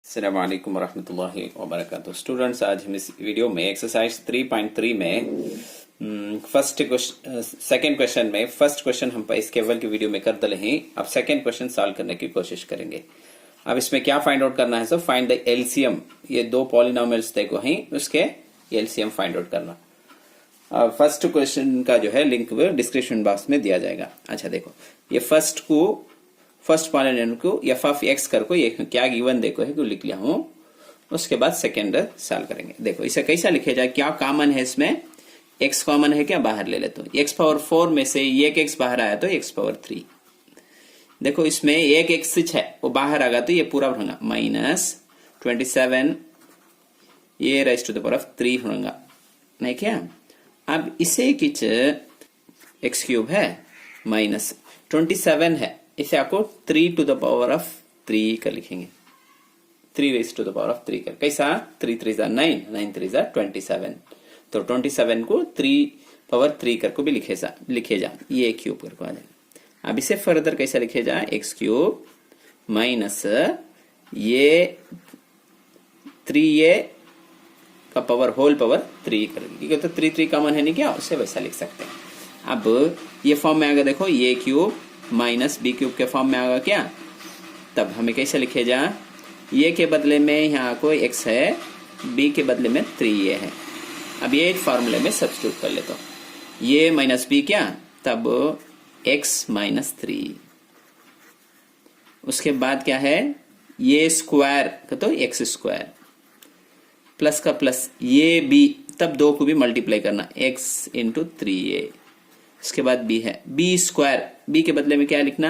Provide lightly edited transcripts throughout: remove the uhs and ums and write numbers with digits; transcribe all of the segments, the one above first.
अस्सलाम वालेकुम वरहमतुल्लाहि वबरकातुहू। स्टूडेंट्स, आज हम इस वीडियो में एक्सरसाइज 3.3 में सेकंड क्वेश्चन में फर्स्ट क्वेश्चन हम इस केवल की वीडियो में कर दले हैं। अब सेकंड क्वेश्चन सॉल्व करने की कोशिश करेंगे। अब इसमें क्या फाइंड आउट करना है? So find the LCM. ये दो पॉलिनोमियल्स देखो हैं, उसके एलसीएम फाइंड आउट करना। फर्स्ट क्वेश्चन का जो है लिंक डिस्क्रिप्शन बॉक्स में दिया जाएगा। अच्छा देखो, ये फर्स्ट पॉलिनोमियल को एफ ऑफ एक्स कर को ये क्या गिवन देखो है, लिख लिया हूं। उसके बाद सेकेंड सॉल्व करेंगे। देखो इसे कैसा लिखे जाए, क्या कॉमन है इसमें? एक्स कॉमन है क्या? बाहर ले लेते हो। एक्स पावर 4 में से एक एक्स बाहर आया तो एक्स पावर 3। देखो इसमें एक एक्स है वो बाहर आ गया तो ये पूरा होगा -27 ये raise to the power of 3 होगा, नहीं क्या? अब इसे किच एक्स क्यूब है -27 है, इसे आपको 3 टू द पावर ऑफ 3 कर लिखेंगे। 3 raise to the power of 3 कर कैसा? 3 3 9, 9 3 27। तो 27 को 3 पावर 3 कर को भी लिखे जा ये क्यूब कर को आ जाएगा। अब इसे फर्दर कैसा लिखे जा? एक्स क्यूब माइनस ये 3a का पावर होल पावर 3 कर, तो 3 3 कॉमन है नहीं क्या? उसे वैसा लिख सकते हैं। अब ये फॉर्म में आ गया, देखो ये क्यूब माइनस बी क्यूब के फॉर्म में आगा क्या? तब हमें कैसे लिखे जा? ये के बदले में यहाँ कोई x है, b के बदले में 3a है। अब ये फॉर्मूले में सब्स्टिट्यूट कर लेता हूँ। ये माइनस बी क्या? तब x माइनस 3। उसके बाद क्या है? ये स्क्वायर का तो x स्क्वायर प्लस का प्लस ये b, तब दो को भी मल्टीप्लाई करना, x इंटू 3a। इसके बाद b है b स्क्वायर, b के बदले में क्या लिखना?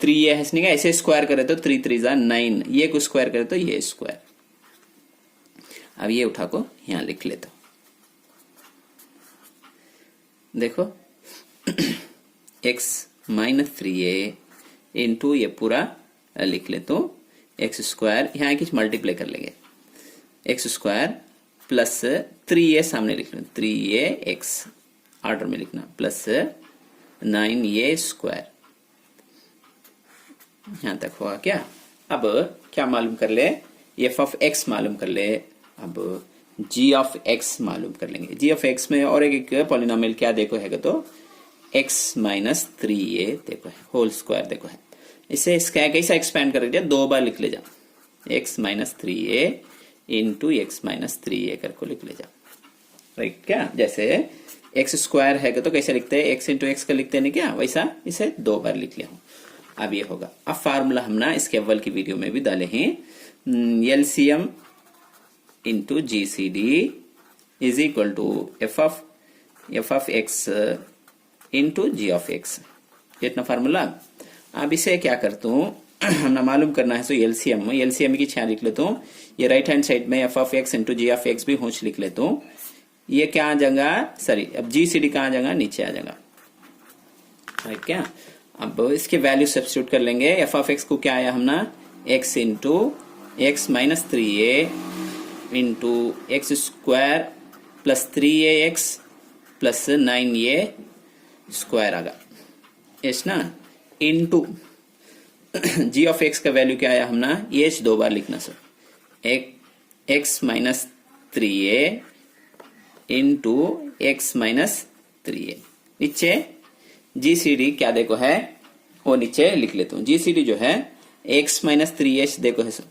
3a है, इसने क्या ऐसे स्क्वायर करे तो 3 3 9, ये को स्क्वायर करे तो ये स्क्वायर। अब ये उठा को यहां लिख लेता हूं। देखो x माइनस 3a इंटू ये पूरा लिख लेता हूं एक्स स्क्वायर, यहां कुछ मल्टीप्लाई कर लेंगे, एक्स स्क्वायर प्लस 3a सामने लिख लें, 3a x ऑर्डर में लिखना, प्लस 9a स्क्वायर। यहां तक हुआ क्या? अब क्या मालूम कर ले? एफ ऑफ एक्स मालूम कर ले। अब जी ऑफ एक्स मालूम कर लेंगे। जी ऑफ एक्स में और एक पॉलिनोमियल क्या देखो है तो x माइनस 3a देखो है, होल स्क्वायर देखो है। इसे इसका कैसा एक्सपेंड कर दिया? 2 बार लिख ले जा, x minus 3a into x minus 3a करके लिख ले जा, राइट क्या? जैसे एक्स स्क्वायर है तो कैसे लिखते हैं? एक्स इंटू एक्स का लिखते हैं क्या? वैसा इसे 2 बार लिख लिया हूं। अब ये होगा। अब फार्मूला हम ना इसके अव्वल की वीडियो में भी डाले हैं, LCM into GCD is equal to f of x into g of x, इतना फार्मूला। अब इसे क्या करता हूँ, हमने मालूम करना है सो एलसीएम की छा लिख लेता हूँ। ये राइट हैंड साइड में f of x into g of x भी होच लिख लेता हूँ। ये क्या आ जाएगा? सॉरी, अब जीसीडी कहाँ आ जाएगा? नीचे आ जाएगा, राइट क्या? अब इसके वैल्यू सब्स्टिट्यूट कर लेंगे। एफ ऑफ एक्स को क्या आया हमने? X into x minus 3a into x square plus 3a x plus 9a square आ गया, यस ना? इंटू जी ऑफ एक्स का वैल्यू क्या आया हमने? ये 2 बार लिखना sir, x minus 3a into x minus 3a। नीचे जीसीडी क्या देखो है वो नीचे लिख लेता हूँ। जीसीडी जो है x माइनस 3a देखो है सर,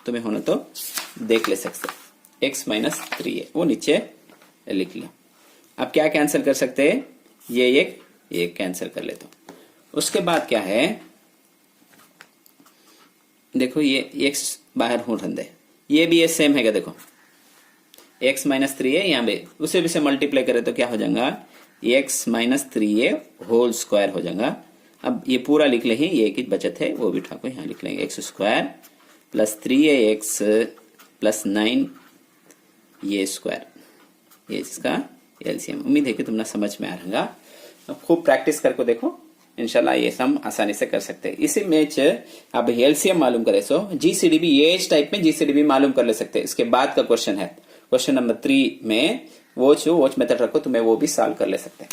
तुम्हें होना तो देख ले सकते, x माइनस 3a वो नीचे लिख लिया। अब क्या कैंसिल कर सकते हैं? ये कैंसिल कर लेता हूँ। उसके बाद क्या है? देखो ये x बाहर हो दे, ये भी सेम है क्या? देखो x माइनस 3a यहाँ पे उसे भी से मल्टीप्लाई करे तो क्या हो जाएगा? x minus 3a whole square हो जाएगा। अब ये पूरा लिख ले, ये एक ही बचत है वो भी उठा को यहाँ लिख लेंगे, x square plus 3ax plus 9 ये स्क्वायर, ये इसका एलसीएम। उम्मीद है कि तुमने समझ में आ रहा। अब खूब प्रैक्टिस करके देखो, इंशाल्लाह ये सम आसानी से कर सकते हैं। इसी मैच अब एलसीएम मालूम करे सो जीसीडी भी ये टाइप में जीसीडी भी मालूम कर ले सकते हैं। इसके बाद का क्वेश्चन है क्वेश्चन नंबर 3 में वॉच मेथड रखो, तुम्हें वो भी सॉल्व कर ले सकते हैं।